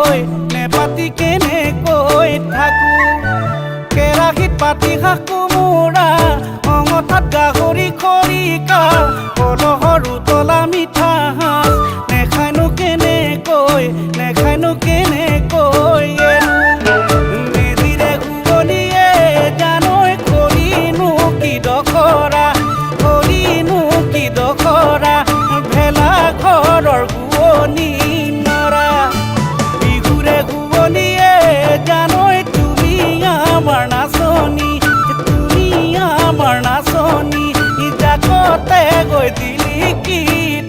কেনেকৈ নেপাতি কেনেকৈ থাকো কেৰাহীত পাতি শাক কোমোৰা অঙঠাত গাহৰি খৰিকা কলহৰ উতলা মিঠা হাঁহ নেখায়নো কেনেকৈ মেজিৰে ঘূৰণিয়ে জানৈ খৰিনো কি দখৰা ভেলা ঘৰৰ ঘূৰণি নৰা বিহুৰে ঘূৰণিয়ে জানৈ তুমি আমাৰ নাচনী জাকতে গৈ দিলি কি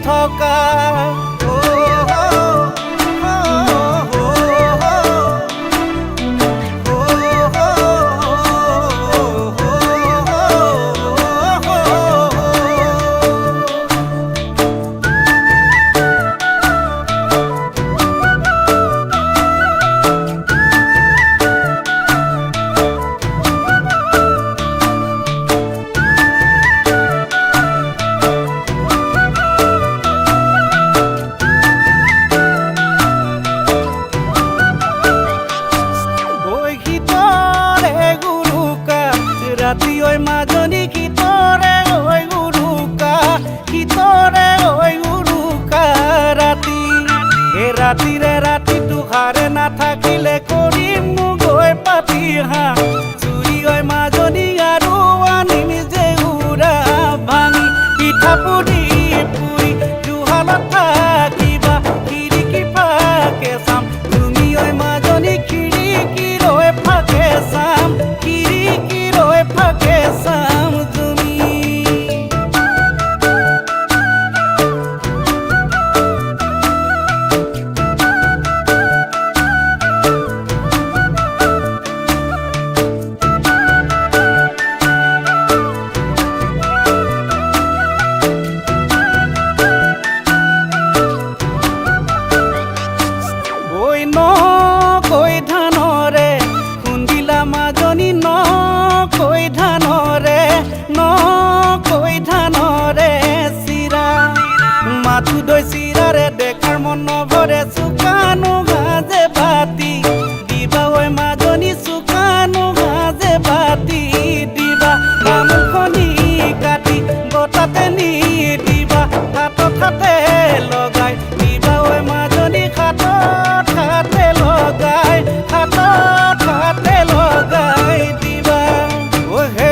থকা ৰাতি ঐ মাজনী গীতৰে ঐ উৰুকা ৰাতি এই ৰাতিৰে ৰাতিটো সাৰে নাথাকিলে কৰিম গৈ পাতি হাঁহ চুৰি ঐ মাজনী আৰু আনিম যে উৰা ভাঙি পিঠা পুৰি জুহালত থাকিবা খিৰিকী ফাকে চাম তুমি ঐ মাজনী খিৰিকীৰ ফাকে চাম ফাকে চাম তুমি ঐ নকৈ ধানৰে খুন্দিলা মাজনী নকৈ ধানৰে চিৰা মাথো দৈ চিৰাৰে দেখাৰ মন নভৰে চুকানো গাজে বাতি দিবা ঐ মাজনী চুকানো গাজে বাতি দিবা তামোলখনি কাটি বতাতে নি দিবা হাতে লগাই দিবা ঐ মাজনী হাতে লগাই দিবা ঐ হে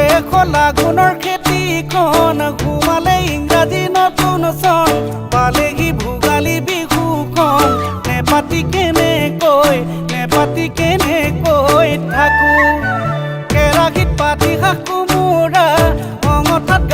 লাগুনৰ খেতিখন ঘুমালে ইংৰাজী নতুন চন পালেহি ভোগালী বিহুখন নেপাতি কেনেকৈ থাকো কেৰাহীত পাতি শাক কোমোৰা অঙঠাত